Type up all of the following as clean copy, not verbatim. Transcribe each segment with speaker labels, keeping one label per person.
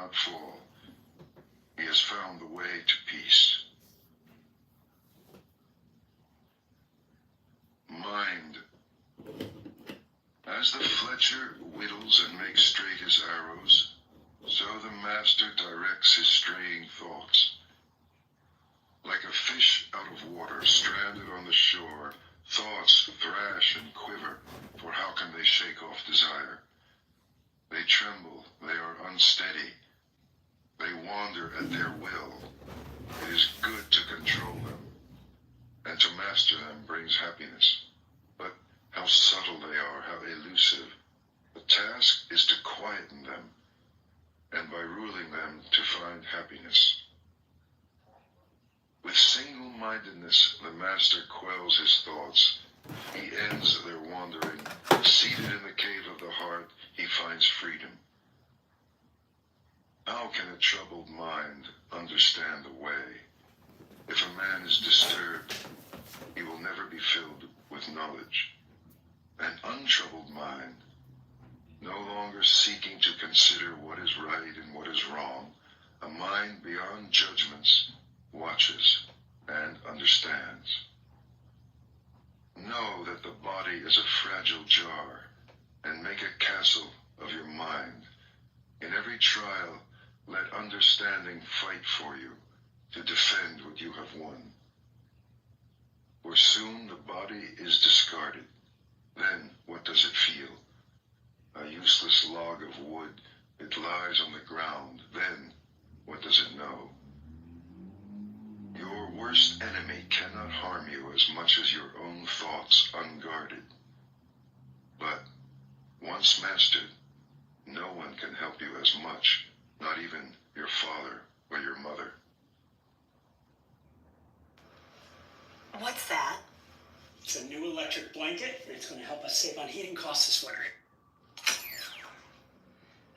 Speaker 1: cannot fall. He has found the way to peace. Mind. As the fletcher whittles and makes straight his arrows, so the master directs his straying thoughts. Like a fish out of water, stranded on the shore, thoughts thrash and quiver, for how can they shake off desire? They tremble, they are unsteady, they wander at their will. It is good to control them, and to master them brings happiness. But how subtle they are, how elusive. The task is to quieten them, and by ruling them to find happiness. With single-mindedness, the master quells his thoughts. He ends their wandering. Seated in the cave of the heart, he finds freedom. How can a troubled mind understand the way? If a man is disturbed, he will never be filled with knowledge. An untroubled mind, no longer seeking to consider what is right and what is wrong, a mind beyond judgments, watches and understands. Know that the body is a fragile jar, and make a castle of your mind. In every trial, let understanding fight for you to defend what you have won. For soon the body is discarded. Then what does it feel? A useless log of wood. It lies on the ground. Then what does it know? Your worst enemy cannot harm you as much as your own thoughts unguarded. But once mastered, no one can help you as much, not even your father or your mother.
Speaker 2: What's that?
Speaker 3: It's a new electric blanket, and it's going to help us save on heating costs this winter.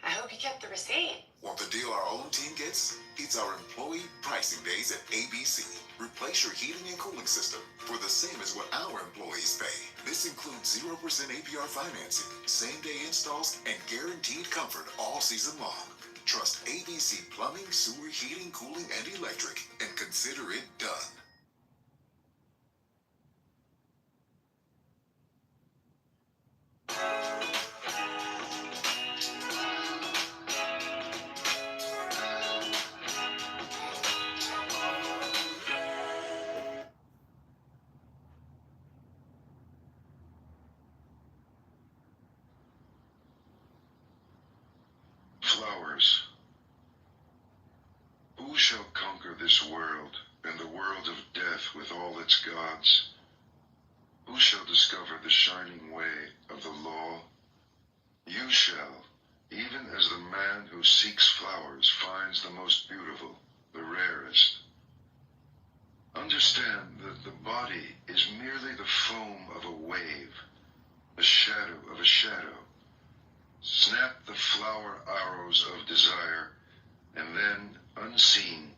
Speaker 2: I hope you kept the receipt.
Speaker 4: Want the deal our own team gets? It's our employee pricing days at ABC. Replace your heating and cooling system for the same as what our employees pay. This includes 0% APR financing, same-day installs, and guaranteed comfort all season long. Trust ABC Plumbing, Sewer, Heating, Cooling, and Electric, and consider it done.
Speaker 1: Flowers. Who shall conquer this world, and the world of death with all its gods? Who shall discover the shining way of the law? You shall, even as the man who seeks flowers finds the most beautiful, the rarest. Understand that the body is merely the foam of a wave, the shadow of a shadow. Snap the flower arrows of desire, and then, unseen,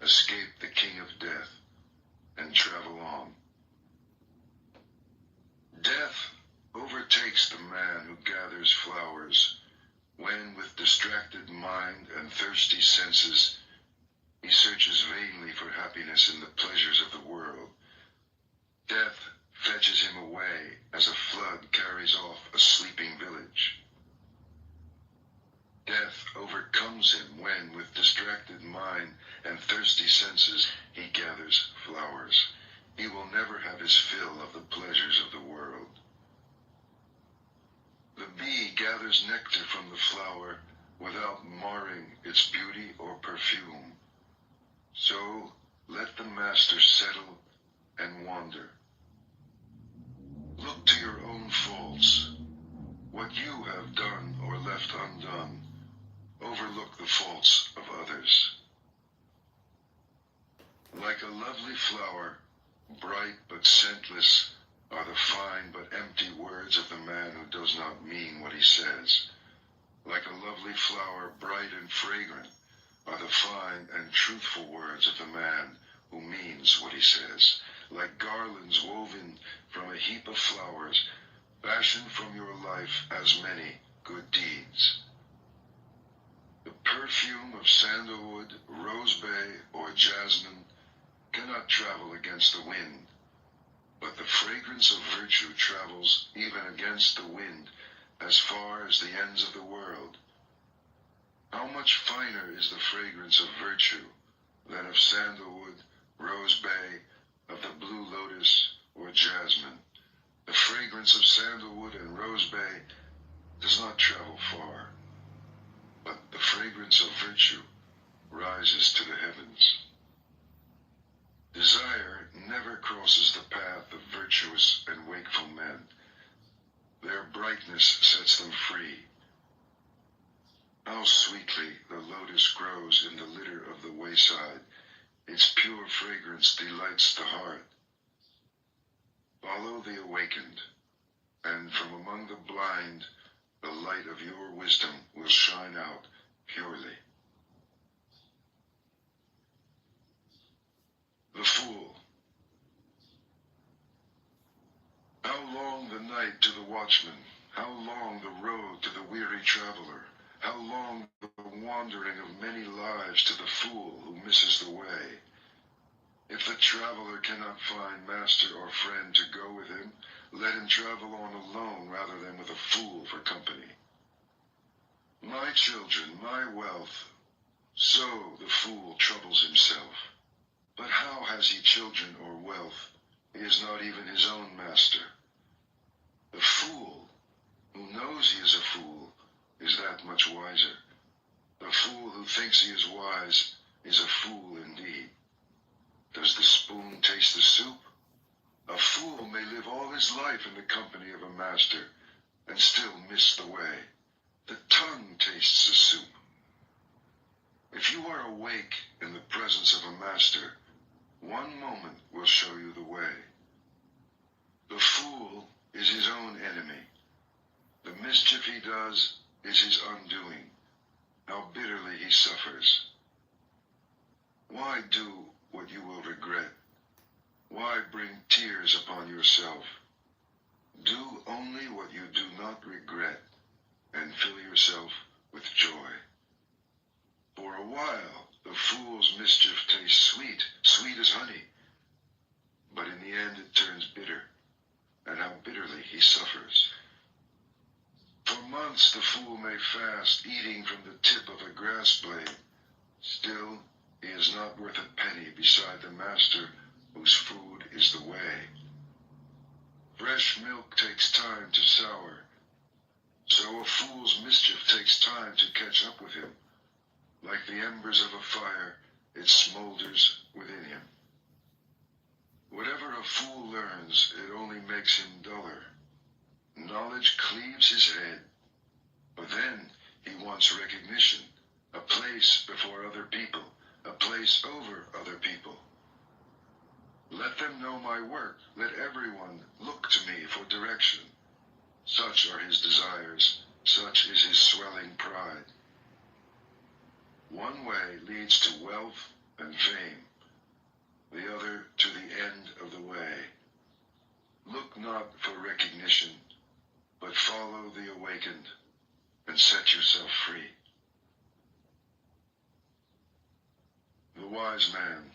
Speaker 1: escape the king of death, and travel on. Death overtakes the man who gathers flowers, when with distracted mind and thirsty senses, he searches vainly for happiness in the pleasures of the world. Death fetches him away as a flood carries off a sleeping village. Death overcomes him when, with distracted mind and thirsty senses, he gathers flowers. He will never have his fill of the pleasures of the world. The bee gathers nectar from the flower without marring its beauty or perfume. So let the master settle and wander. Look to your own faults, what you have done or left undone. Overlook the faults of others. Like a lovely flower, bright but scentless, are the fine but empty words of the man who does not mean what he says. Like a lovely flower, bright and fragrant, are the fine and truthful words of the man who means what he says. Like garlands woven from a heap of flowers, fashion from your life as many good deeds. The perfume of sandalwood, rose bay, or jasmine cannot travel against the wind, but the fragrance of virtue travels even against the wind as far as the ends of the world. How much finer is the fragrance of virtue than of sandalwood, rose bay, of the blue lotus, or jasmine? The fragrance of sandalwood and rose bay does not travel far, but the fragrance of virtue rises to the heavens. Desire never crosses the path of virtuous and wakeful men. Their brightness sets them free. How sweetly the lotus grows in the litter of the wayside. Its pure fragrance delights the heart. Follow the awakened, and from among the blind, the light of your wisdom will shine out purely. The Fool. How long the night to the watchman, how long the road to the weary traveler, how long the wandering of many lives to the fool who misses the way. If the traveler cannot find master or friend to go with him, let him travel on alone rather than with a fool for company. My children, my wealth, so the fool troubles himself. But how has he children or wealth? He is not even his own master. The fool, who knows he is a fool, is that much wiser. The fool who thinks he is wise is a fool indeed. Does the spoon taste the soup? A fool may live all his life in the company of a master and still miss the way. The tongue tastes the soup. If you are awake in the presence of a master, one moment will show you the way. The fool is his own enemy. The mischief he does is his undoing. How bitterly he suffers. Why do what you will regret? Why bring tears upon yourself? Do only what you do not regret, and fill yourself with joy. For a while, the fool's mischief tastes sweet, sweet as honey. But in the end it turns bitter, and how bitterly he suffers. For months the fool may fast, eating from the tip of a grass blade. Still, he is not worth a penny beside the master whose food is the way. Fresh milk takes time to sour, so a fool's mischief takes time to catch up with him. Like the embers of a fire, it smolders within him. Whatever a fool learns, it only makes him duller. Knowledge cleaves his head, but then he wants recognition, a place before other people, a place over other people. Let them know my work, let everyone look to me for direction. Such are his desires, such is his swelling pride. One way leads to wealth and fame, the other to the end of the way. Look not for recognition, but follow the awakened and set yourself free. The Wise Man.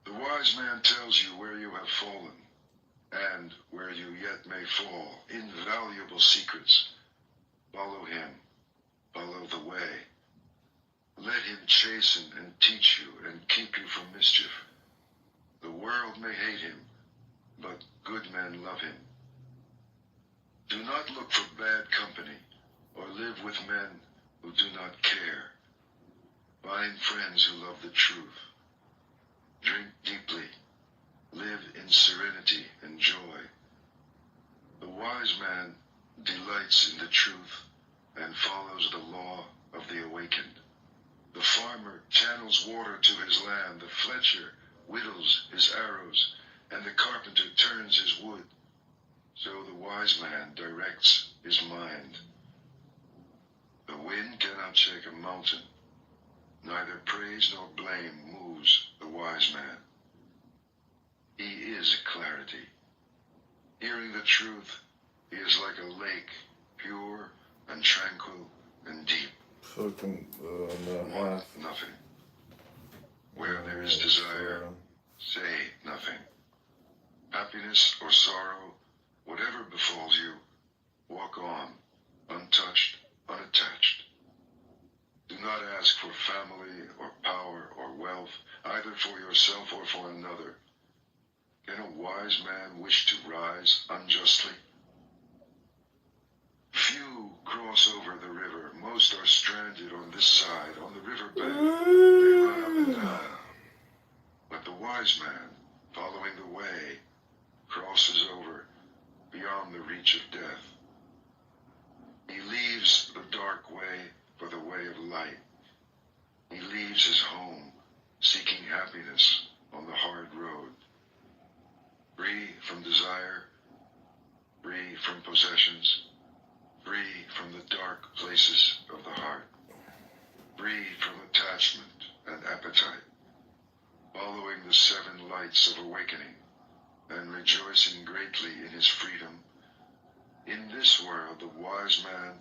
Speaker 1: The wise man tells you where you have fallen, and where you yet may fall, invaluable secrets. Follow him, follow the way. Let him chasten and teach you and keep you from mischief. The world may hate him, but good men love him. Do not look for bad company, or live with men who do not care. Find friends who love the truth. Drink deeply. Live in serenity and joy. The wise man delights in the truth and follows the law of the awakened. The farmer channels water to his land, the fletcher whittles his arrows, and the carpenter turns his wood. So the wise man directs his mind. The wind cannot shake a mountain. Neither praise nor blame moves the wise man. He is clarity. Hearing the truth, he is like a lake, pure and tranquil and deep.
Speaker 5: fucking
Speaker 1: Want nothing. Where there is desire, say nothing. Happiness or sorrow, whatever befalls you, walk on, untouched, unattached. Do not ask for family or power or wealth, either for yourself or for another. Can a wise man wish to rise unjustly? Few cross over the river. Most are stranded on this side, on the river bank. They run up and down. But the wise man, following the way, crosses over beyond the reach of death. He leaves the dark way for the way of light. He leaves his home, seeking happiness on the hard road. Free from desire, free from possessions, free from the dark places of the heart, free from attachment and appetite, following the 7 lights of awakening and rejoicing greatly in his freedom. In this world, the wise man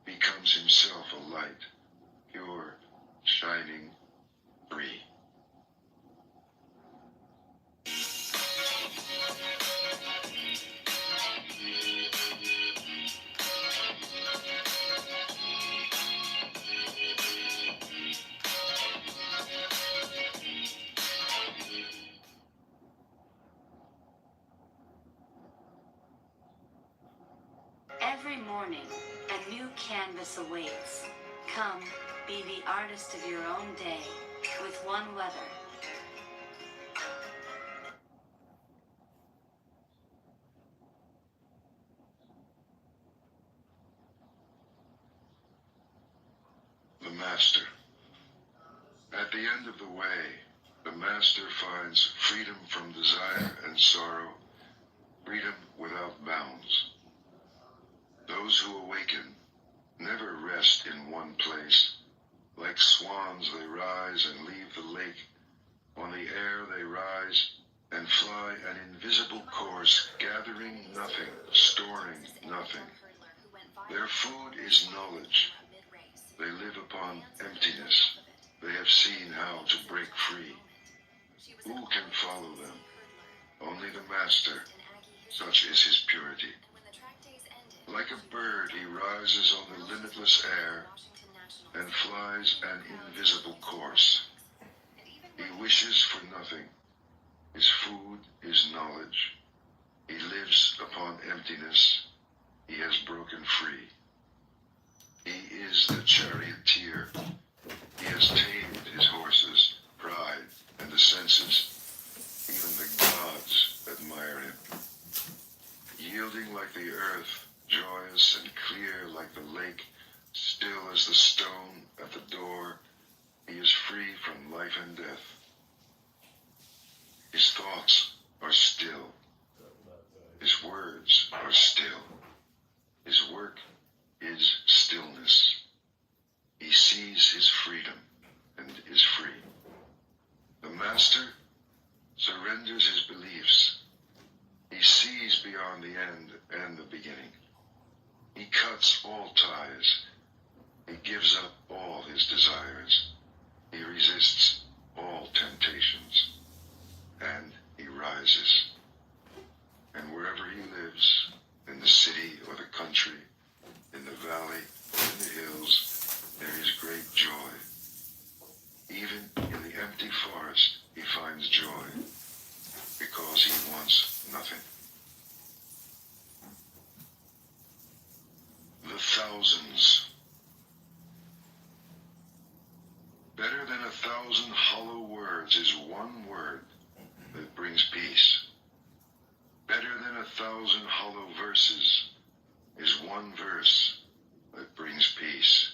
Speaker 1: becomes himself a light, pure, shining, free.
Speaker 6: Every morning, a new canvas awaits. Come, be the artist of your own day with One Weather.
Speaker 1: The Master. At the end of the way, the Master finds freedom from desire and sorrow, freedom without bounds. Those who awaken never rest in one place. Like swans they rise and leave the lake. On the air they rise and fly an invisible course, gathering nothing, storing nothing. Their food is knowledge. They live upon emptiness. They have seen how to break free. Who can follow them? Only the Master. Such is his purity. Like a bird, he rises on the limitless air and flies an invisible course. He wishes for nothing. His food is knowledge. He lives upon emptiness. He has broken free. He is the charioteer. He has tamed his horses, pride, and the senses. Even the gods admire him. Yielding like the earth, joyous and clear like the lake, still as the stone at the door, he is free from life and death. His thoughts are still. His words are still. His work is stillness. He sees his freedom and is free. The Master surrenders his beliefs. He sees beyond the end and the beginning. He cuts all ties. He gives up all his desires. He resists all temptations. And he rises. And wherever he lives, in the city or the country, in the valley or in the hills, there is great joy. Even in the empty forest, he finds joy, because he wants nothing. The thousands. Better than 1,000 hollow words is one word that brings peace. Better than 1,000 hollow verses is one verse that brings peace.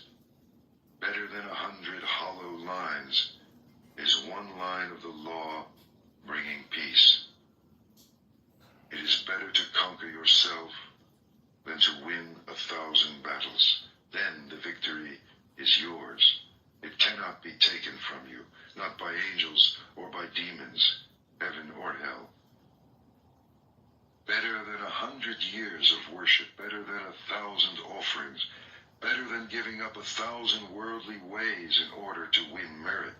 Speaker 1: Better than 100 hollow lines is one line of the law bringing peace. It is better to conquer yourself than to win 1,000 battles. Then the victory is yours. It cannot be taken from you, not by angels or by demons, heaven or hell. Better than 100 years of worship, better than 1,000 offerings, better than giving up 1,000 worldly ways in order to win merit.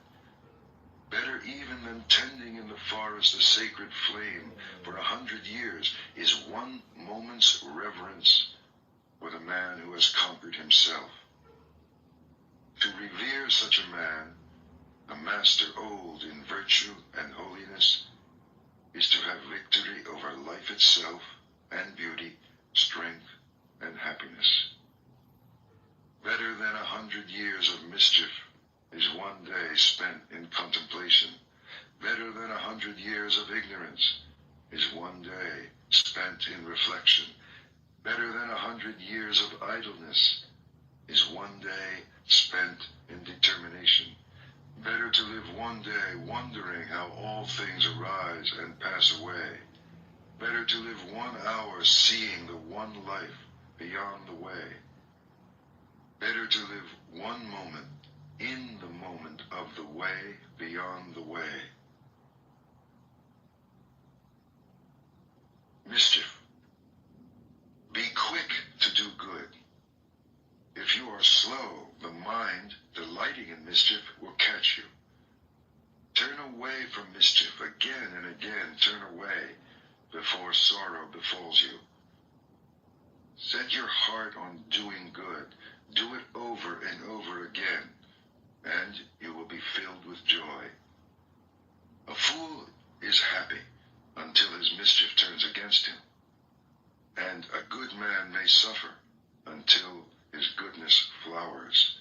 Speaker 1: Better even than tending in the forest the sacred flame for 100 years is one moment's reverence for the man who has conquered himself. To revere such a man, a master old in virtue and holiness, is to have victory over life itself and beauty, strength and happiness. Better than 100 years of mischief is one day spent in contemplation. Better than 100 years of ignorance is one day spent in reflection. Better than 100 years of idleness is one day spent in determination. Better to live one day wondering how all things arise and pass away. Better to live 1 hour seeing the one life beyond the way. Better to live one moment in the moment of the way beyond the way. Mischief. Be quick to do good. If you are slow, the mind, delighting in mischief, will catch you. Turn away from mischief again and again. Turn away before sorrow befalls you. Set your heart on doing good. Do it over and over again, and you will be filled with joy. A fool is happy until his mischief turns against him, and a good man may suffer until his goodness flowers.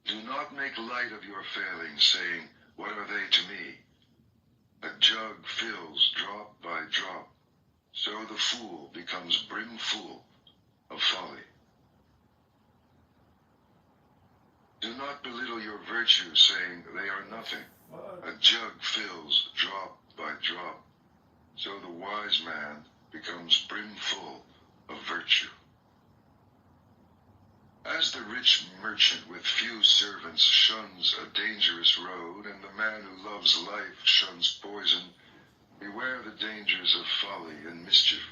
Speaker 1: Do not make light of your failings, saying, "What are they to me?" A jug fills drop by drop, so the fool becomes brimful of folly. Do not belittle your virtues, saying they are nothing. A jug fills drop by drop, so the wise man becomes brimful of virtue. As the rich merchant with few servants shuns a dangerous road, and the man who loves life shuns poison, beware the dangers of folly and mischief.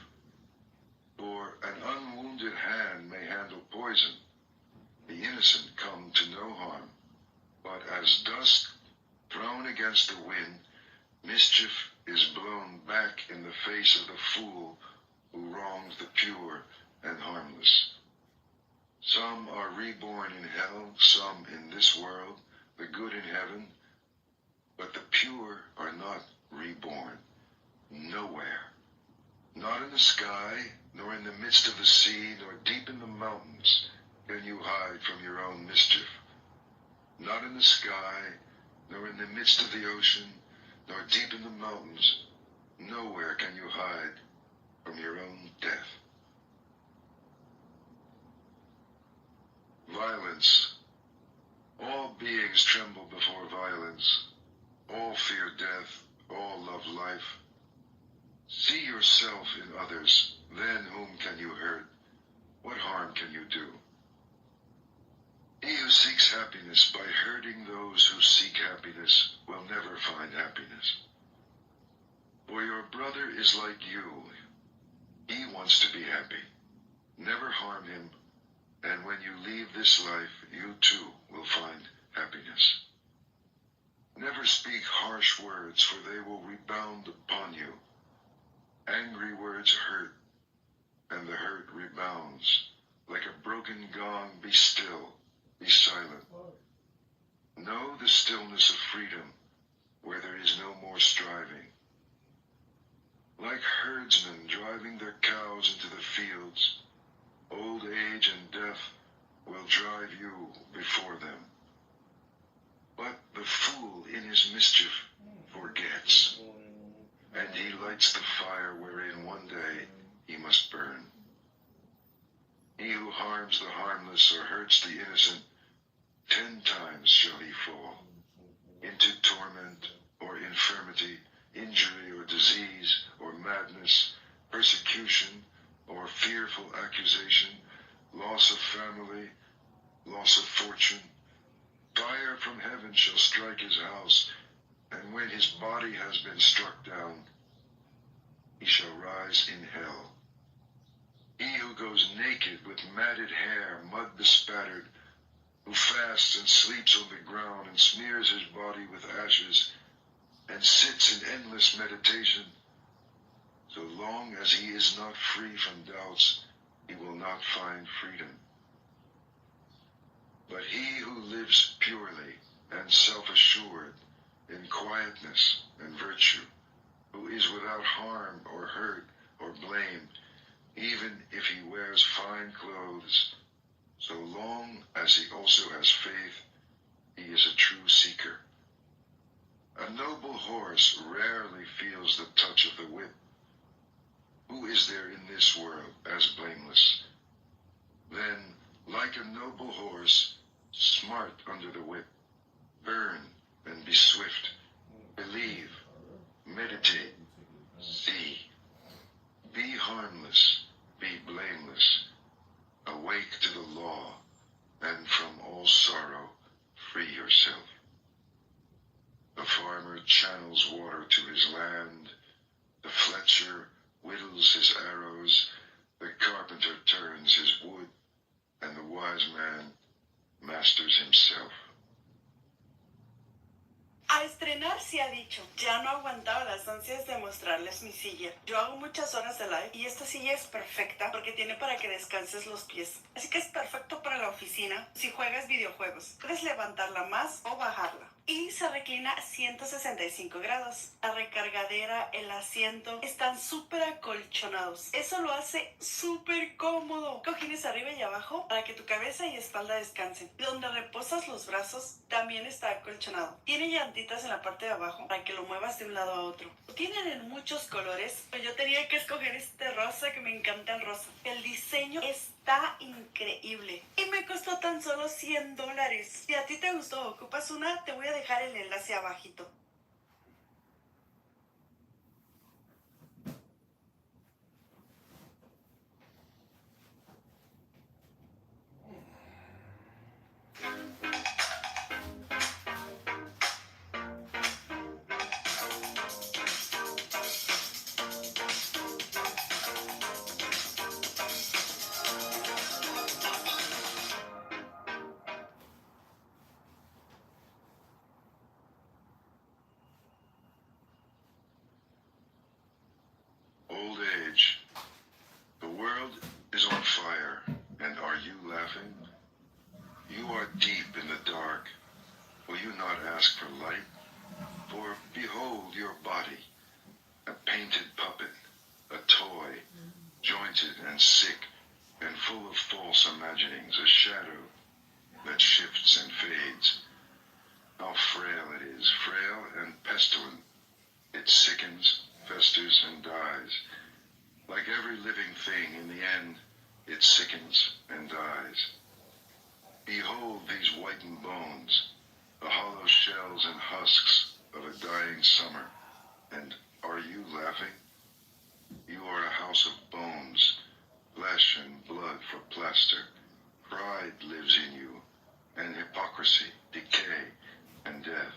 Speaker 1: For an unwounded hand may handle poison, the innocent come to no harm, but as dust thrown against the wind, mischief is blown back in the face of the fool who wrongs the pure and harmless. Some are reborn in hell, some in this world, the good in heaven, but the pure are not reborn, nowhere. Not in the sky, nor in the midst of the sea, nor deep in the mountains can you hide from your own mischief. Not in the sky, nor in the midst of the ocean, nor deep in the mountains, nowhere can you hide from your own death. Violence. All beings tremble before violence. All fear death. All love life. See yourself in others. Then whom can you hurt? What harm can you do? He who seeks happiness by hurting those who seek happiness will never find happiness. For your brother is like you. He wants to be happy. Never harm him, and when you leave this life, you too will find happiness. Never speak harsh words, for they will rebound upon you. Angry words hurt, and the hurt rebounds. Like a broken gong, be still, be silent. Know the stillness of freedom, where there is no more striving. Like herdsmen driving their cows into the fields, old age and death will drive you before them. But the fool in his mischief forgets, and he lights the fire wherein one day he must burn. He who harms the harmless or hurts the innocent, 10 times shall he fall, into torment or infirmity, injury or disease or madness, persecution or fearful accusation, loss of family, loss of fortune. Fire from heaven shall strike his house, and when his body has been struck down, he shall rise in hell. He who goes naked with matted hair, mud bespattered, who fasts and sleeps on the ground and smears his body with ashes and sits in endless meditation, so long as he is not free from doubts, he will not find freedom. But he who lives purely and self-assured in quietness and virtue, who is without harm or hurt or blame, even if he wears fine clothes, so long as he also has faith, he is a true seeker. A noble horse rarely feels the touch of the whip. Who is there in this world as blameless? Then, like a noble horse, smart under the whip, burn and be swift, believe, meditate, see, be harmless, be blameless, awake to the law, and from all sorrow free yourself. The farmer channels water to his land, the fletcher whittles his arrows, the carpenter turns his wood, and the wise man masters himself.
Speaker 5: A estrenar se ha dicho, ya no aguantaba las ansias de mostrarles mi silla. Yo hago muchas horas de live y esta silla es perfecta porque tiene para que descanses los pies. Así que es perfecto para la oficina si juegas videojuegos. Puedes levantarla más o bajarla. Y se reclina a 165 grados. La recargadera, el asiento están súper acolchonados. Eso lo hace súper cómodo. Cojines arriba y abajo para que tu cabeza y espalda descansen. Donde reposas los brazos también está acolchonado. Tiene llantitas en la parte de abajo para que lo muevas de un lado a otro. Tienen en muchos colores, pero yo tenía que escoger este rosa que me encanta el rosa. El diseño está increíble y me costó tan solo $100. Si a ti te gustó o ocupas una, te voy a dejar el enlace abajito.
Speaker 1: Old age. The world is on fire, and are you laughing? You are deep in the dark. Will you not ask for light? For behold your body, a painted puppet, a toy, jointed and sick, and full of false imaginings, a shadow that shifts and fades. How frail it is, frail and pestilent. It sickens, festers, and dies. Like every living thing, in the end, it sickens and dies. Behold these whitened bones, the hollow shells and husks of a dying summer. And are you laughing? You are a house of bones, flesh and blood for plaster. Pride lives in you, and hypocrisy, decay, and death.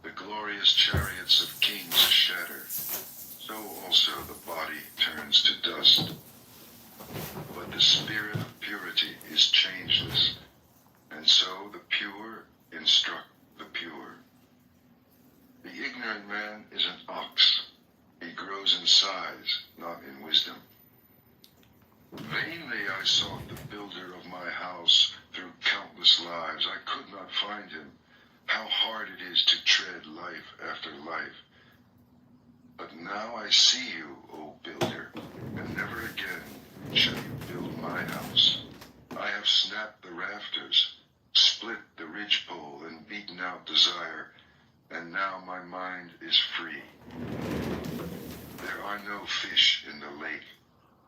Speaker 1: The glorious chariots of kings shatter, so also the body turns to dust. But the spirit of purity is changeless, and so the pure instruct the pure. The ignorant man is an ox. He grows in size, not in wisdom. Vainly I sought the builder of my house through countless lives. I could not find him. How hard it is to tread life after life. But now I see you, O builder, and never again shall you build my house. I have snapped the rafters, split the ridgepole, and beaten out desire, and now my mind is free. There are no fish in the lake.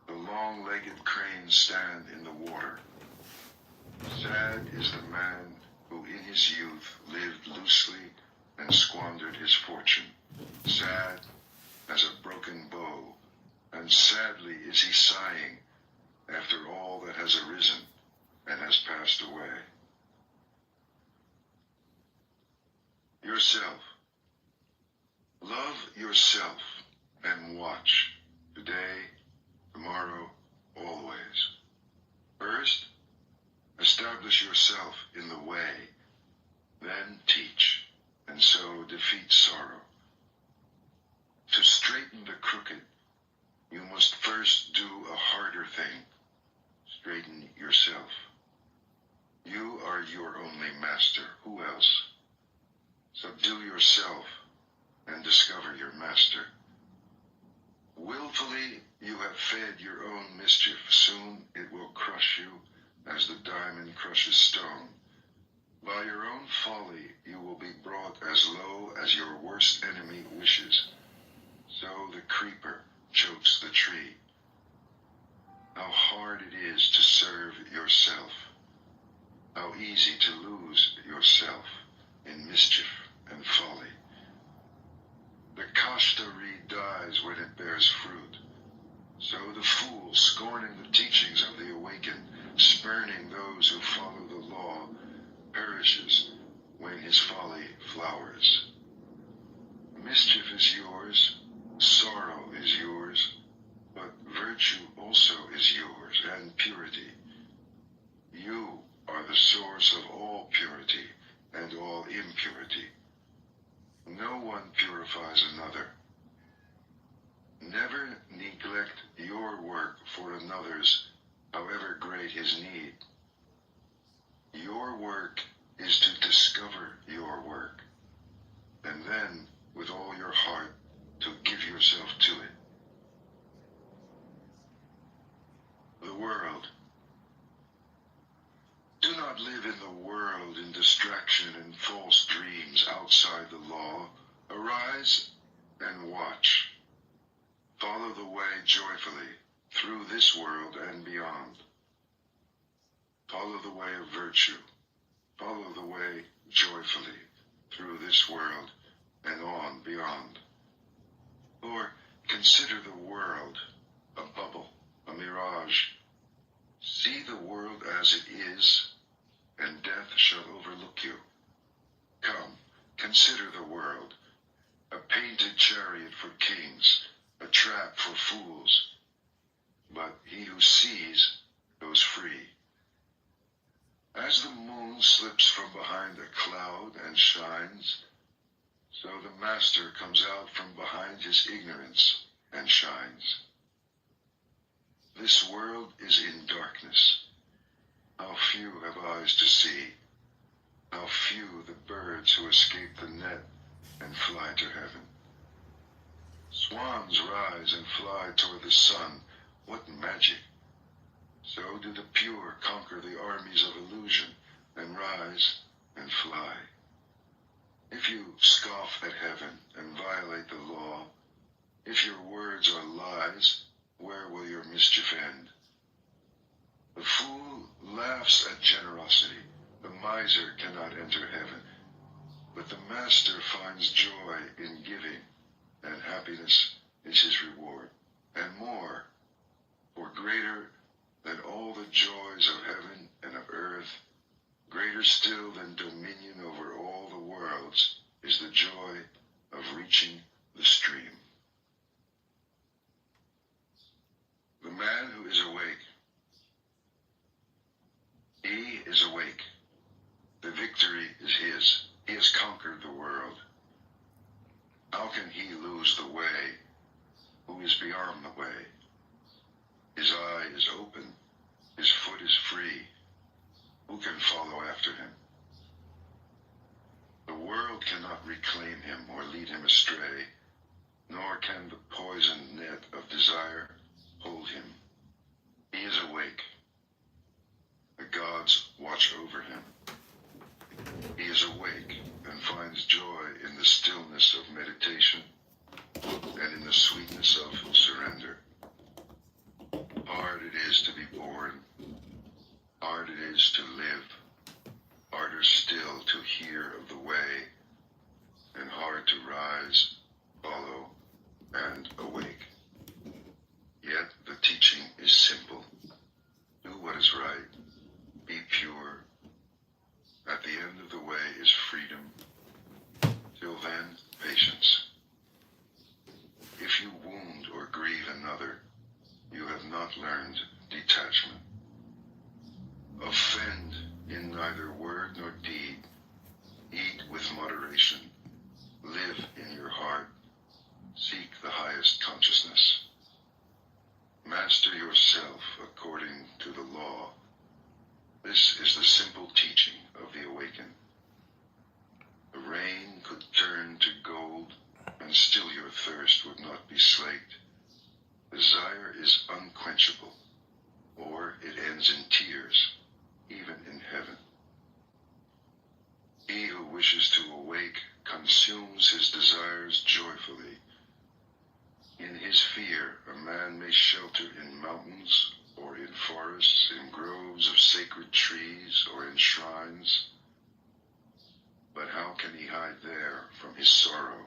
Speaker 1: The long-legged cranes stand in the water. Sad is the man who in his youth lived loosely and squandered his fortune. Sad as a broken bow, and sadly is he sighing after all that has arisen and has passed away. Yourself. Love yourself and watch today, tomorrow, always. First, establish yourself in the way, then teach, and so defeat sorrow. To straighten the crooked, you must first do a harder thing. Straighten yourself. You are your only master. Who else? Subdue yourself and discover your master. Willfully you have fed your own mischief. Soon it will crush you as the diamond crushes stone. By your own folly you will be brought as low as your worst enemy wishes. So the creeper chokes the tree. How hard it is to serve yourself. How easy to lose yourself in mischief and folly. The kashta reed dies when it bears fruit. So the fool, scorning the teachings of the awakened, spurning those who follow the law, perishes when his folly flowers. Mischief is yours, sorrow is yours, but virtue also is yours, and purity. You are the source of all purity and all impurity. No one purifies another. Never neglect your work for another's, however great his need. Your work is to discover your work, and then, with all your heart, to give yourself to it. The world. Do not live in the world in distraction and false dreams outside the law. Arise and watch. Follow the way joyfully through this world and beyond. Follow the way of virtue. Follow the way joyfully through this world and on beyond. Or consider the world a bubble, a mirage. See the world as it is, and death shall overlook you. Come, consider the world, a painted chariot for kings, a trap for fools. But he who sees goes free. As the moon slips from behind a cloud and shines, so the master comes out from behind his ignorance and shines. This world is in darkness. How few have eyes to see. How few the birds who escape the net and fly to heaven. Swans rise and fly toward the sun. What magic! So do the pure conquer the armies of illusion and rise and fly. If you scoff at heaven and violate the law, if your words are lies, where will your mischief end? The fool laughs at generosity. The miser cannot enter heaven. But the master finds joy in giving, and happiness is his reward. And more, for greater than all the joys of heaven and of earth, greater still than dominion over all the worlds, is the joy of reaching the stream. The man who is awake. He is awake. The victory is his. He has conquered the world. How can he lose the way who is beyond the way? His eye is open. His foot is free. Who can follow after him? The world cannot reclaim him or lead him astray, nor can the poisoned net of desire hold him. He is awake. The gods watch over him. He is awake and finds joy in the stillness of meditation and in the sweetness of surrender. Hard it is to be born. Hard it is to live. Harder still to hear of the way, and hard to rise, follow, and awake. Yet the teaching is simple. Do what is right. Be pure. At the end of the way is freedom. Till then, patience. If you wound or grieve another, you have not learned detachment. Offend in neither word nor deed. Eat with moderation. Live in your heart. Seek the highest consciousness. Master yourself according to the law. This is the simple teaching of the awakened. The rain could turn to gold, and still your thirst would not be slaked. Desire is unquenchable, or it ends in tears, even in heaven. He who wishes to awake consumes his desires joyfully. In his fear, a man may shelter in mountains, or in forests, in groves of sacred trees, or in shrines. But how can he hide there from his sorrow?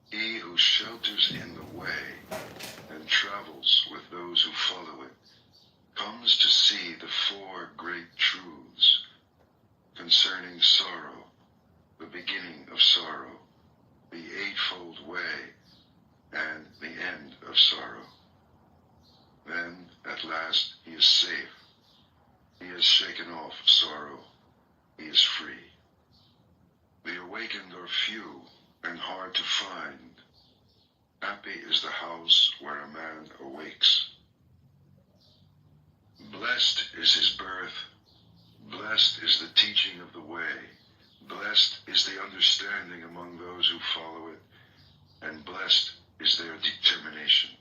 Speaker 1: He who shelters in the way and travels with those who follow it comes to see the four great truths concerning sorrow, the beginning of sorrow, the eightfold way, and the end of sorrow. Then, at last, he is safe. He has shaken off sorrow. He is free. The awakened are few and hard to find. Happy is the house where a man awakes. Blessed is his birth. Blessed is the teaching of the way. Blessed is the understanding among those who follow it. And blessed is their determination.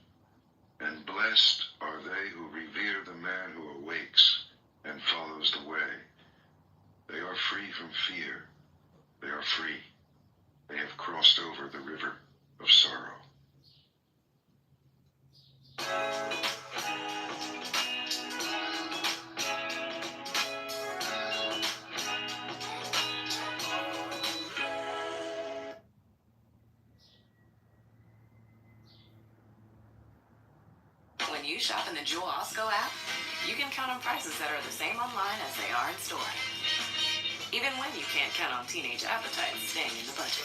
Speaker 1: And blessed are they who revere the man who awakes and follows the way. They are free from fear. They are free. They have crossed over the river of sorrow.
Speaker 2: When you shop in the Jewel Osco app, you can count on prices that are the same online as they are in store. Even when you can't count on teenage appetites staying in the budget.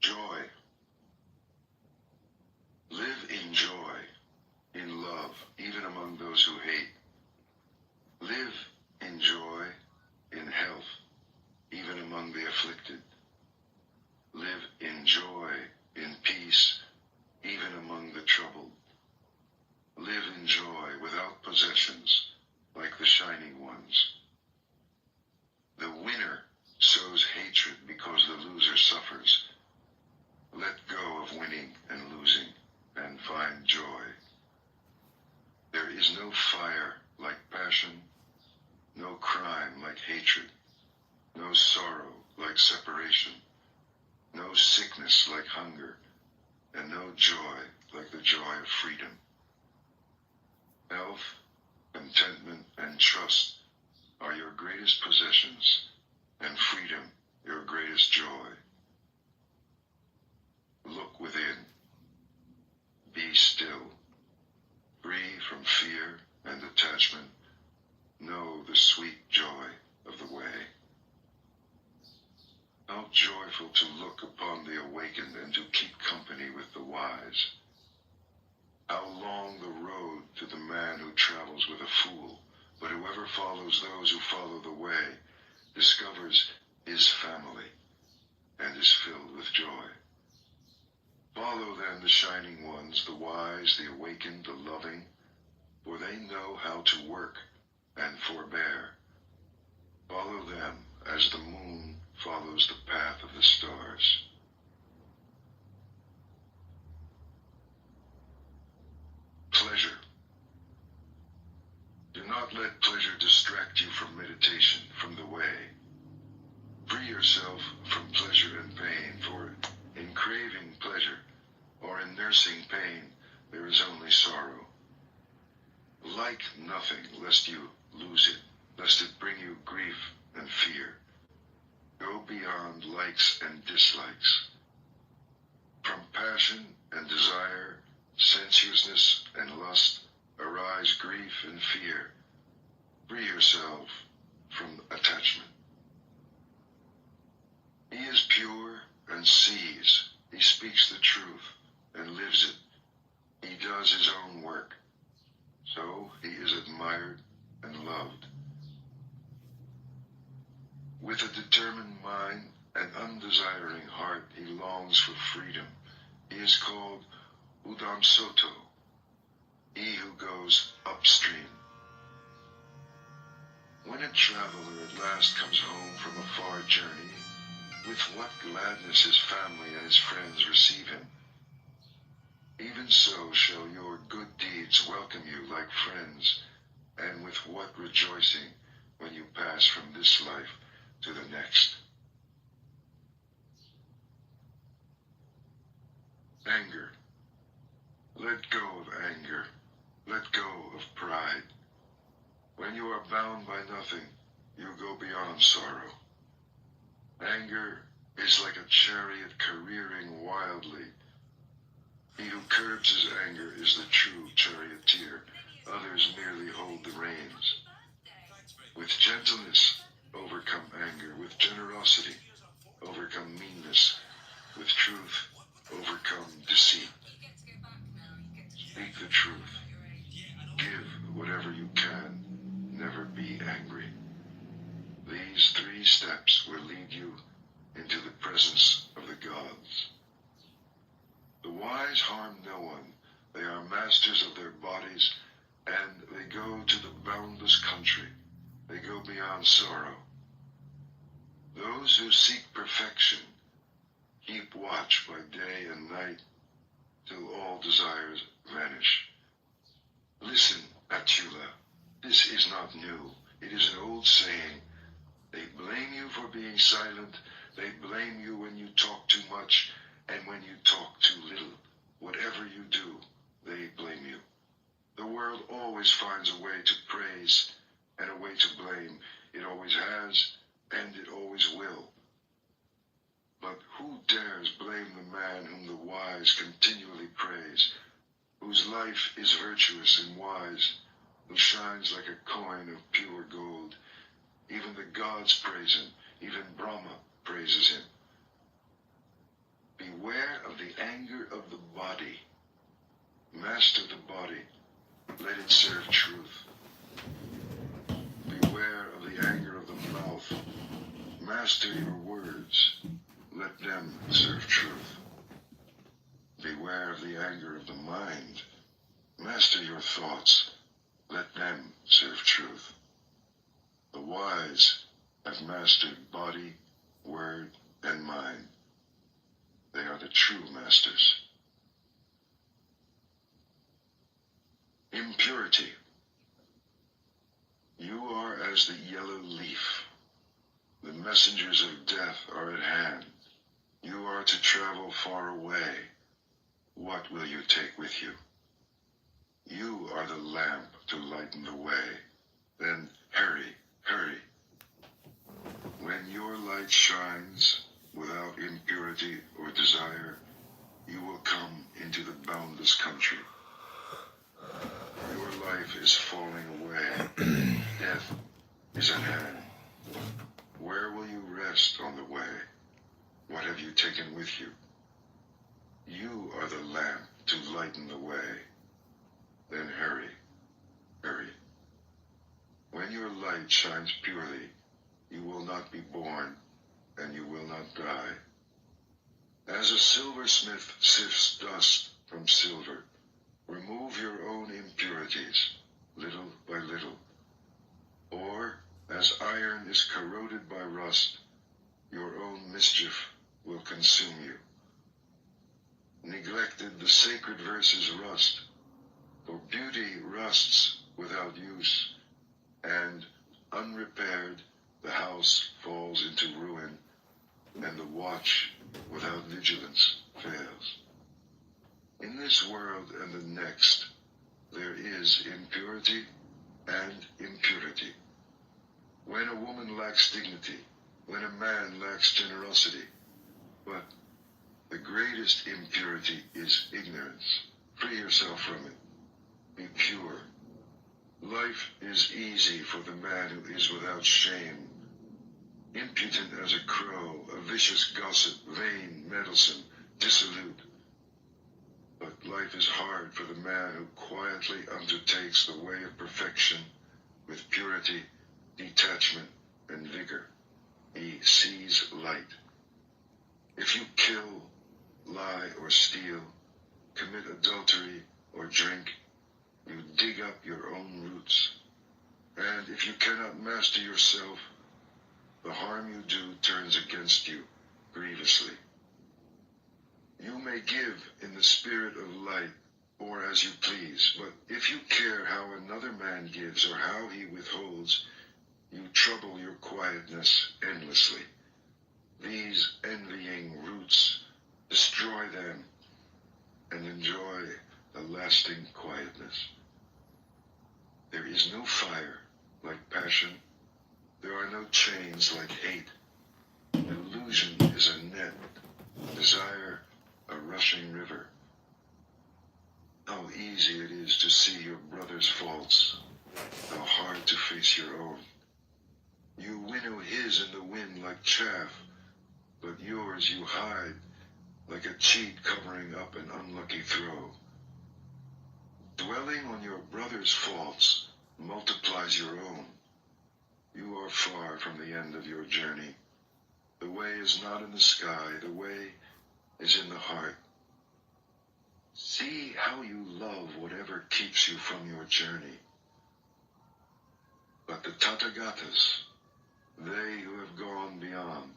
Speaker 1: Joy. Live in joy, in love, even among those who hate. Live in joy, in health, even among the afflicted. Live in joy, in peace, even among the troubled. Live in joy without possessions, like the shining ones. The winner sows hatred because the loser suffers. Let go of winning and losing and find joy. There is no fire like passion, no crime like hatred, no sorrow like separation, no sickness like hunger, and no joy like the joy of freedom. Health, contentment, and trust are your greatest possessions, and freedom your greatest joy. Look within. Be still. Free from fear and attachment, know the sweet joy of the way. How joyful to look upon the awakened and to keep company with the wise. How long the road to the man who travels with a fool, but whoever follows those who follow the way discovers his family and is filled with joy. Follow then the shining ones, the wise, the awakened, the loving, for they know how to work and forbear. Follow them as the moon follows the path of the stars. Pleasure. Do not let pleasure distract you from meditation, from the way. Free yourself from pleasure and pain, for in craving pleasure or in nursing pain, there is only sorrow. Like nothing, lest you lose it, lest it bring you grief and fear. Go beyond likes and dislikes. From passion and desire, sensuousness and lust, arise grief and fear. Free yourself from attachment. He is pure and sees. He speaks the truth and lives it. He does his own work. So he is admired and loved. With a determined mind and undesiring heart, he longs for freedom. He is called Udam Soto, he who goes upstream. When a traveler at last comes home from a far journey, with what gladness his family and his friends receive him. Even so shall your good deeds welcome you like friends, and with what rejoicing when you pass from this life to the next. Anger. Let go of anger. Let go of pride. When you are bound by nothing, you go beyond sorrow. Anger is like a chariot careering wildly. He who curbs his anger is the true charioteer. Others merely hold the reins. With gentleness, overcome anger. With generosity, overcome meanness. With truth, overcome deceit. Speak the truth. Give whatever you can. Never be angry. These 3 steps will lead you into the presence of the gods. The wise harm no one. They are masters of their bodies, and they go to the boundless country. They go beyond sorrow. Those who seek perfection keep watch by day and night till all desires vanish. Listen, Achula, this is not new. It is an old saying. They blame you for being silent. They blame you when you talk too much and when you talk too little. Whatever you do, they blame you. The world always finds a way to praise and a way to blame. It always has, and it always will. But who dares blame the man whom the wise continually praise, whose life is virtuous and wise, who shines like a coin of pure gold? Even the gods praise him, even Brahma praises him. Beware of the anger of the body. Master the body, let it serve truth. Beware of the anger of the mouth. Master your words, let them serve truth. Beware of the anger of the mind. Master your thoughts, let them serve truth. The wise have mastered body, word, and mind. They are the true masters. Impurity. You are as the yellow leaf. The messengers of death are at hand. You are to travel far away. What will you take with you? You are the lamp to lighten the way. Then hurry, hurry. When your light shines without impurity or desire, you will come into the boundless country. Your life is falling away. Death is at hand. Where will you rest on the way? What have you taken with you? You are the lamp to lighten the way. Then hurry, hurry. When your light shines purely, you will not be born, and you will not die. As a silversmith sifts dust from silver, remove your own impurities, little by little. Or, as iron is corroded by rust, your own mischief will consume you. Neglected, the sacred verses rust, for beauty rusts without use, and unrepaired, the house falls into ruin, and the watch without vigilance fails. In this world and the next, there is impurity and impurity. When a woman lacks dignity, when a man lacks generosity, but the greatest impurity is ignorance. Free yourself from it. be pure. Life is easy for the man who is without shame, impudent as a crow, a vicious gossip, vain, meddlesome, dissolute. But life is hard for the man who quietly undertakes the way of perfection with purity, detachment, and vigor. He sees light. If you kill, lie, or steal, commit adultery, or drink, you dig up your own roots. And if you cannot master yourself, the harm you do turns against you grievously. You may give in the spirit of light, or as you please, but if you care how another man gives or how he withholds, you trouble your quietness endlessly. These envying roots, destroy them and enjoy a lasting quietness. There is no fire like passion. There are no chains like hate. Illusion is a net, desire a rushing river. How easy it is to see your brother's faults, how hard to face your own. You winnow his in the wind like chaff, but yours you hide like a cheat covering up an unlucky throw. Dwelling on your brother's faults multiplies your own. You are far from the end of your journey. The way is not in the sky, the way is in the heart. See how you love whatever keeps you from your journey. But the Tathagatas, they who have gone beyond,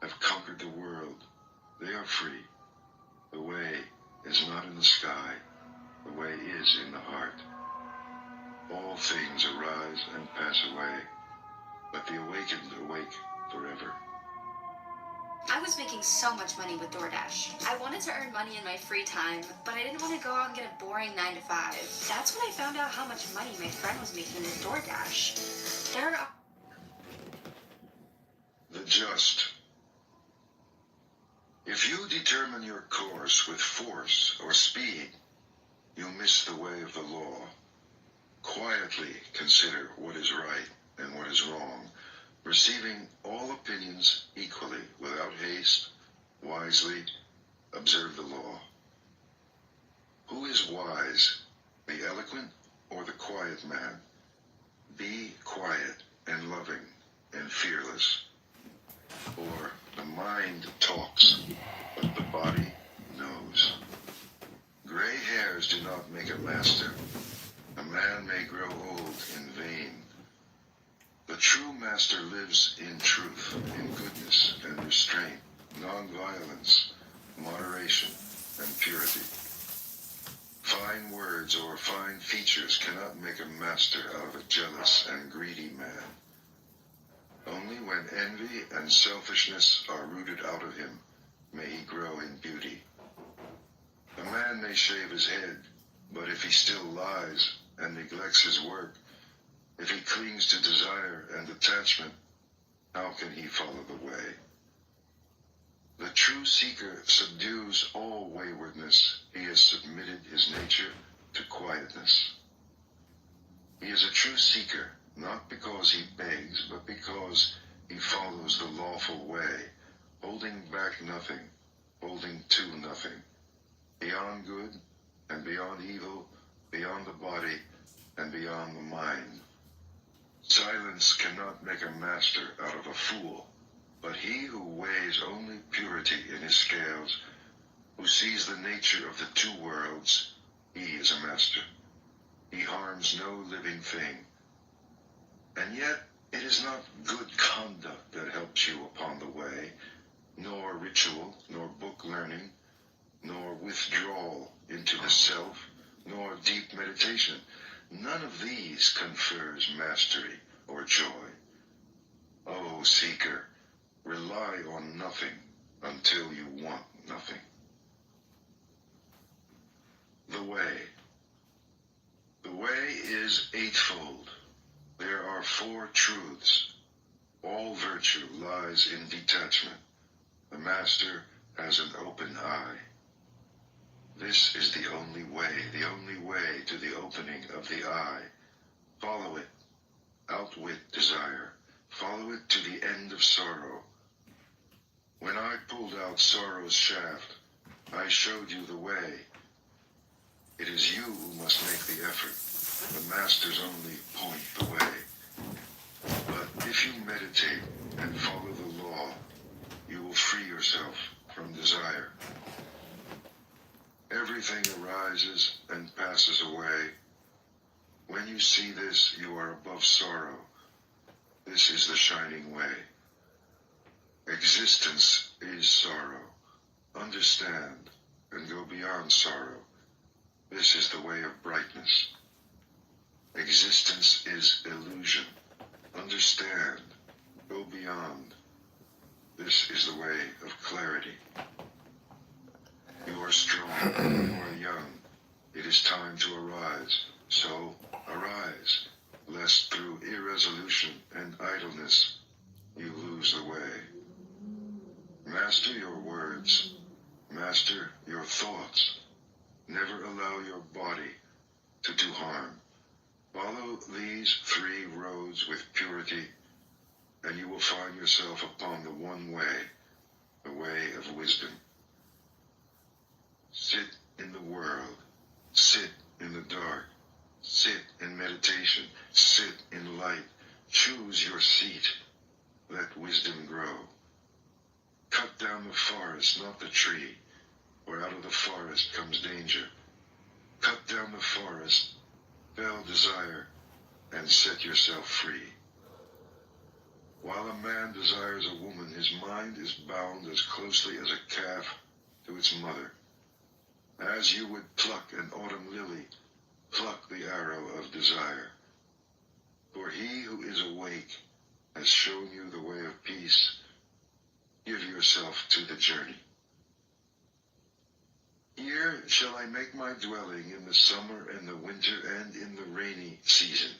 Speaker 1: have conquered the world. They are free. The way is not in the sky. The way is in the heart. All things arise and pass away, but the awakened awake forever.
Speaker 7: I was making so much money with DoorDash. I wanted to earn money in my free time, but I didn't want to go out and get a boring 9 to 5. That's when I found out how much money my friend was making with DoorDash.
Speaker 1: The just. If you determine your course with force or speed, you miss the way of the law. Quietly consider what is right and what is wrong, receiving all opinions equally, without haste, wisely observe the law. Who is wise, the eloquent or the quiet man? Be quiet and loving and fearless. For the mind talks, but the body knows. Gray hairs do not make a master. A man may grow old in vain. The true master lives in truth, in goodness and restraint, non-violence, moderation, and purity. Fine words or fine features cannot make a master out of a jealous and greedy man. Only when envy and selfishness are rooted out of him may he grow in beauty. A man may shave his head, but if he still lies and neglects his work, if he clings to desire and attachment, how can he follow the way? The true seeker subdues all waywardness. He has submitted his nature to quietness. He is a true seeker, not because he begs, but because he follows the lawful way, holding back nothing, holding to nothing. Beyond good and beyond evil, beyond the body and beyond the mind. Silence cannot make a master out of a fool, but he who weighs only purity in his scales, who sees the nature of the two worlds, he is a master. He harms no living thing. And yet, it is not good conduct that helps you upon the way, nor ritual, nor book learning, nor withdrawal into the self, nor deep meditation. None of these confers mastery or joy. O seeker, rely on nothing until you want nothing. The way. The way is eightfold. There are 4 truths. All virtue lies in detachment. The master has an open eye. This is the only way to the opening of the eye. Follow it. Outwit desire. Follow it to the end of sorrow. When I pulled out sorrow's shaft, I showed you the way. It is you who must make the effort. The masters only point the way. But if you meditate and follow the law, you will free yourself from desire. Everything arises and passes away. When you see this, you are above sorrow. This is the shining way. Existence is sorrow. Understand and go beyond sorrow. This is the way of brightness. Existence is illusion. Understand. Go beyond. This is the way of clarity. You are strong. You are young. It is time to arise. So, arise, lest through irresolution and idleness you lose the way. Master your words. Master your thoughts. Never allow your body to do harm. Follow these 3 roads with purity, and you will find yourself upon the one way, the way of wisdom. Sit in the world. Sit in the dark. Sit in meditation. Sit in light. Choose your seat. Let wisdom grow. Cut down the forest, not the tree, for out of the forest comes danger. Cut down the forest, fell desire, and set yourself free. While a man desires a woman, his mind is bound as closely as a calf to its mother. As you would pluck an autumn lily, pluck the arrow of desire. For he who is awake has shown you the way of peace. Give yourself to the journey. Here shall I make my dwelling in the summer and the winter and in the rainy season.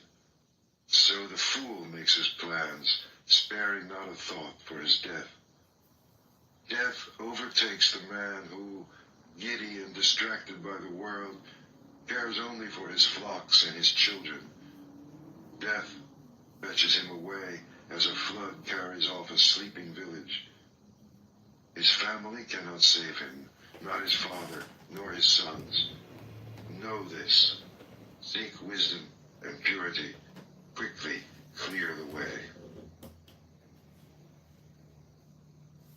Speaker 1: So the fool makes his plans, sparing not a thought for his death. Death overtakes the man who, giddy and distracted by the world, cares only for his flocks and his children. Death fetches him away as a flood carries off a sleeping village. His family cannot save him, not his father, nor his sons. Know this. Seek wisdom and purity. Quickly clear the way.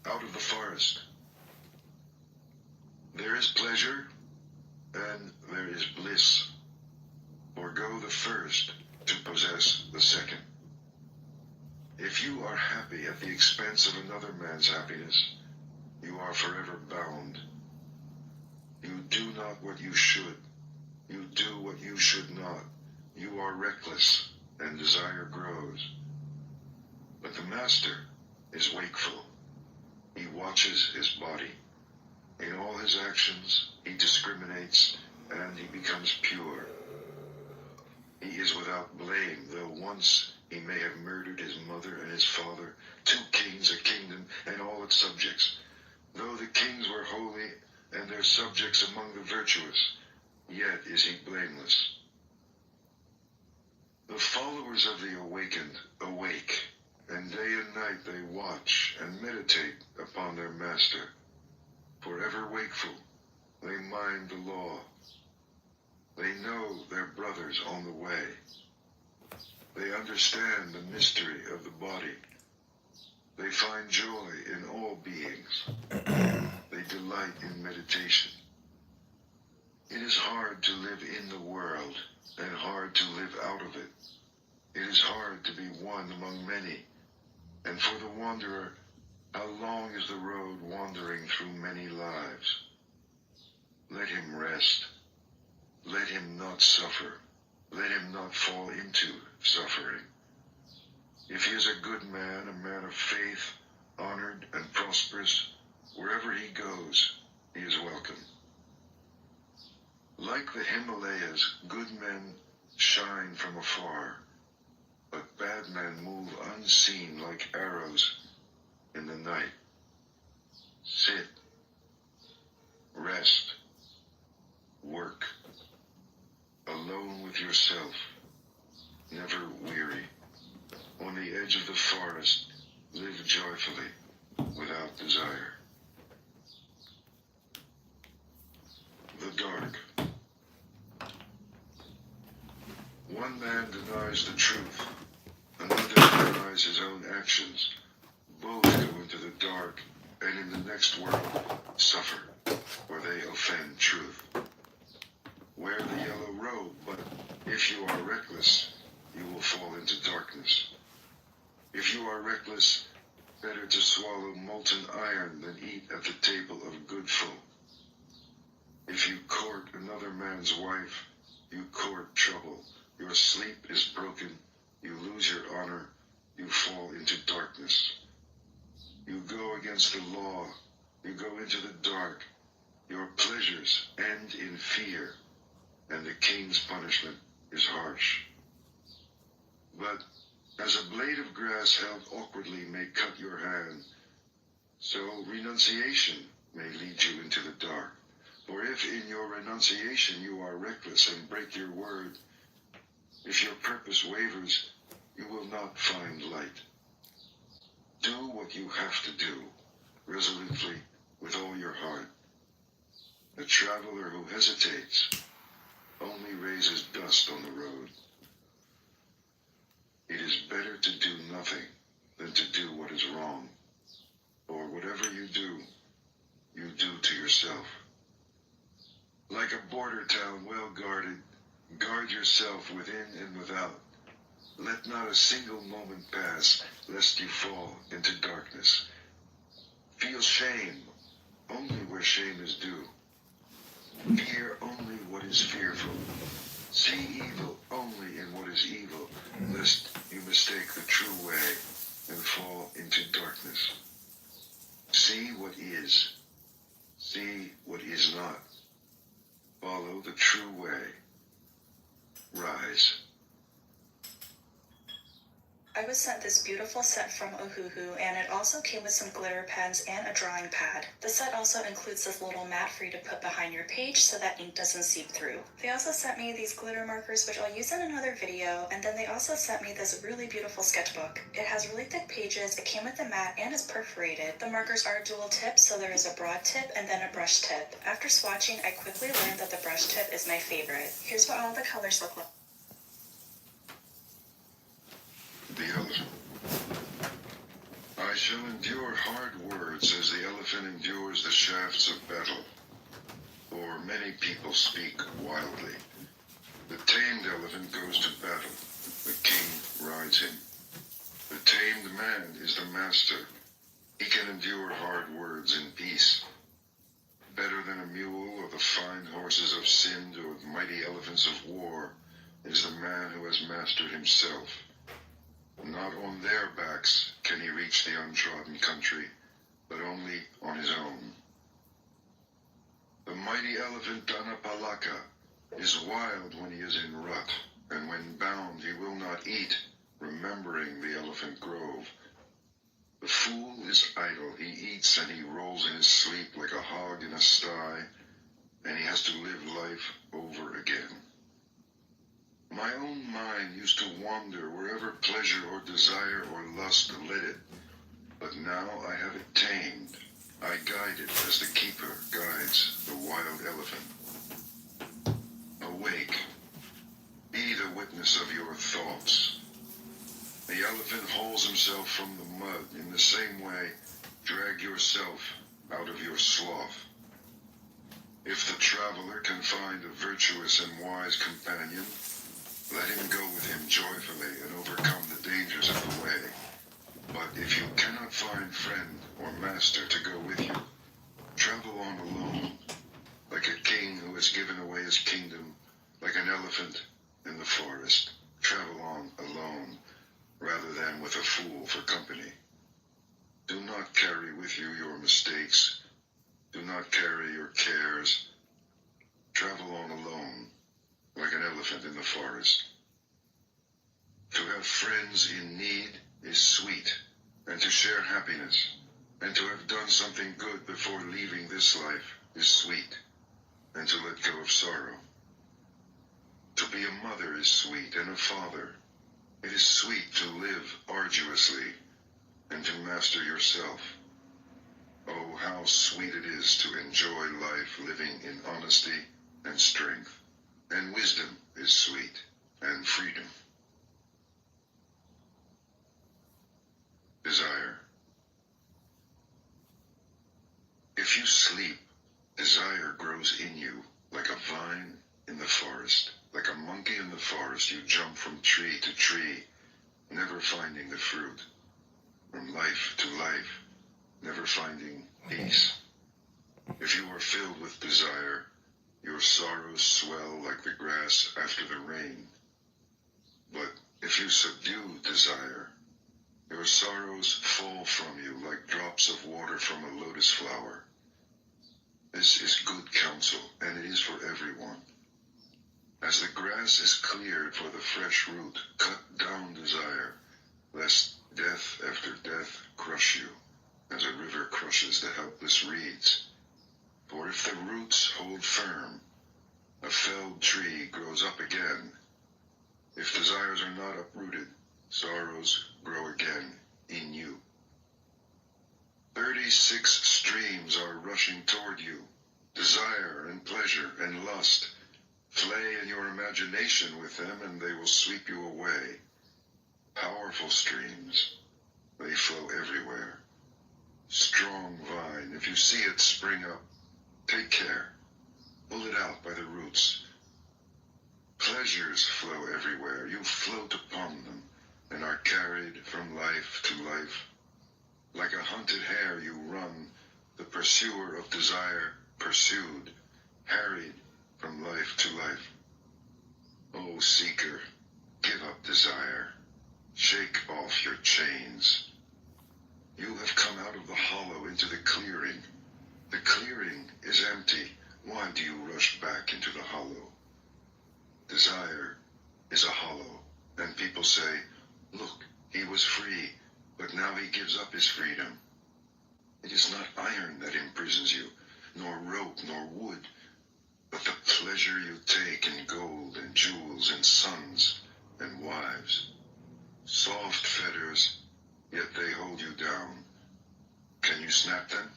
Speaker 1: Out of the forest. There is pleasure, and there is bliss. Forgo the first to possess the second. If you are happy at the expense of another man's happiness, you are forever bound. You do not what you should. You do what you should not. You are reckless, and desire grows. But the master is wakeful. He watches his body. In all his actions, he discriminates, and he becomes pure. He is without blame, though once he may have murdered his mother and his father, 2 kings, a kingdom, and all its subjects. Though the kings were holy, and their subjects among the virtuous, yet is he blameless. The followers of the awakened awake, and day and night they watch and meditate upon their master. Forever wakeful, they mind the law. They know their brothers on the way. They understand the mystery of the body. They find joy in all beings. They delight in meditation. It is hard to live in the world and hard to live out of it. It is hard to be one among many. And for the wanderer, how long is the road wandering through many lives? Let him rest. Let him not suffer. Let him not fall into suffering. If he is a good man, a man of faith, honored and prosperous, wherever he goes, he is welcome. Like the Himalayas, good men shine from afar, but bad men move unseen like arrows in the night. Sit, rest, yourself, never weary. On the edge of the forest, live joyfully, without desire. The dark. One man denies the truth, another denies his own actions. Both go into the dark, and in the next world suffer, for they offend truth. Wear the yellow robe, but if you are reckless, you will fall into darkness. If you are reckless, better to swallow molten iron than eat at the table of good folk. If you court another man's wife, you court trouble. Your sleep is broken, you lose your honor, you fall into darkness. You go against the law, you go into the dark. Your pleasures end in fear, and the king's punishment is harsh. But as a blade of grass held awkwardly may cut your hand, so renunciation may lead you into the dark. For if in your renunciation you are reckless and break your word, if your purpose wavers, you will not find light. Do what you have to do, resolutely, with all your heart. A traveler who hesitates only raises dust on the road. It is better to do nothing than to do what is wrong. For whatever you do to yourself. Like a border town well guarded, guard yourself within and without. Let not a single moment pass, lest you fall into darkness. Feel shame only where shame is due. Fear only what is fearful. See evil only in what is evil, lest you mistake the true way and fall into darkness. See what is. See what is not. Follow the true way. Rise.
Speaker 5: I was sent this beautiful set from Ohuhu, and it also came with some glitter pens and a drawing pad. The set also includes this little mat for you to put behind your page so that ink doesn't seep through. They also sent me these glitter markers, which I'll use in another video, and then they also sent me this really beautiful sketchbook. It has really thick pages, it came with the mat, and is perforated. The markers are dual tip, so there is a broad tip and then a brush tip. After swatching, I quickly learned that the brush tip is my favorite. Here's what all the colors look like.
Speaker 1: The elephant. I shall endure hard words as the elephant endures the shafts of battle. For many people speak wildly. The tamed elephant goes to battle. The king rides him. The tamed man is the master. He can endure hard words in peace. Better than a mule or the fine horses of Sind or the mighty elephants of war is the man who has mastered himself. Not on their backs can he reach the untrodden country, but only on his own. The mighty elephant Danapalaka is wild when he is in rut, and when bound he will not eat, remembering the elephant grove. The fool is idle, he eats and he rolls in his sleep like a hog in a sty, and he has to live life over again. My own mind used to wander wherever pleasure or desire or lust led it, but now I have it tamed. I guide it as the keeper guides the wild elephant. Awake. Be the witness of your thoughts. The elephant hauls himself from the mud. In the same way, drag yourself out of your sloth. If the traveler can find a virtuous and wise companion, let him go with him joyfully and overcome the dangers of the way. But if you cannot find friend or master to go with you, travel on alone, like a king who has given away his kingdom, like an elephant in the forest. Travel on alone, rather than with a fool for company. Do not carry with you your mistakes. Do not carry your cares. Travel on alone, like an elephant in the forest. To have friends in need is sweet, and to share happiness, and to have done something good before leaving this life is sweet, and to let go of sorrow. To be a mother is sweet, and a father. It is sweet to live arduously and to master yourself. Oh, how sweet it is to enjoy life living in honesty and strength. And wisdom is sweet, and freedom. Desire. If you sleep, desire grows in you like a vine in the forest. Like a monkey in the forest, you jump from tree to tree, never finding the fruit. From life to life, never finding peace. If you are filled with desire, your sorrows swell like the grass after the rain. But if you subdue desire, your sorrows fall from you like drops of water from a lotus flower. This is good counsel, and it is for everyone. As the grass is cleared for the fresh root, cut down desire, lest death after death crush you, as a river crushes the helpless reeds. For if the roots hold firm, a felled tree grows up again. If desires are not uprooted, sorrows grow again in you. 36 streams are rushing toward you, desire and pleasure and lust. Play in your imagination with them, and they will sweep you away. Powerful streams, they flow everywhere. Strong vine, if you see it spring up, take care. Pull it out by the roots. Pleasures flow everywhere. You float upon them and are carried from life to life. Like a hunted hare you run, the pursuer of desire pursued, harried from life to life. O seeker, give up desire. Shake off your chains. You have come out of the hollow into the clearing. The clearing is empty. Why do you rush back into the hollow? Desire is a hollow, and people say, look, he was free, but now he gives up his freedom. It is not iron that imprisons you, nor rope, nor wood, but the pleasure you take in gold and jewels and sons and wives. Soft fetters, yet they hold you down. Can you snap them?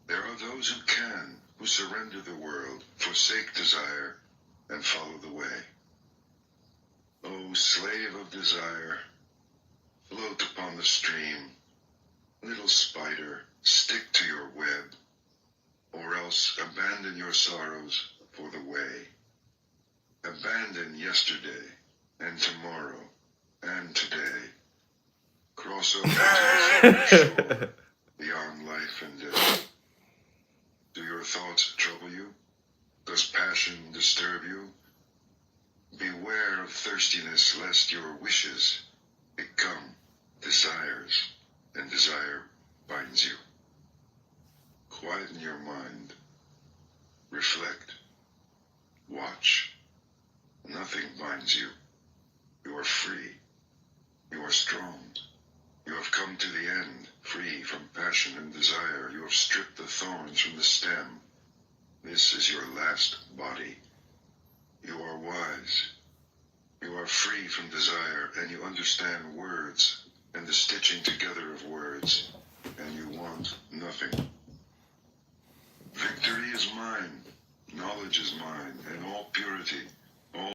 Speaker 1: There are those who can, who surrender the world, forsake desire, and follow the way. O slave of desire, float upon the stream. Little spider, stick to your web, or else abandon your sorrows for the way. Abandon yesterday, and tomorrow, and today. Cross over to the shore, beyond life and death. Do your thoughts trouble you? Does passion disturb you? Beware of thirstiness, lest your wishes become desires, and desire binds you. Quieten your mind. Reflect. Watch. Nothing binds you. You are free. You are strong. You have come to the end, free from passion and desire. You have stripped the thorns from the stem. This is your last body. You are wise. You are free from desire, and you understand words and the stitching together of words, and you want nothing. Victory is mine, knowledge is mine, and all purity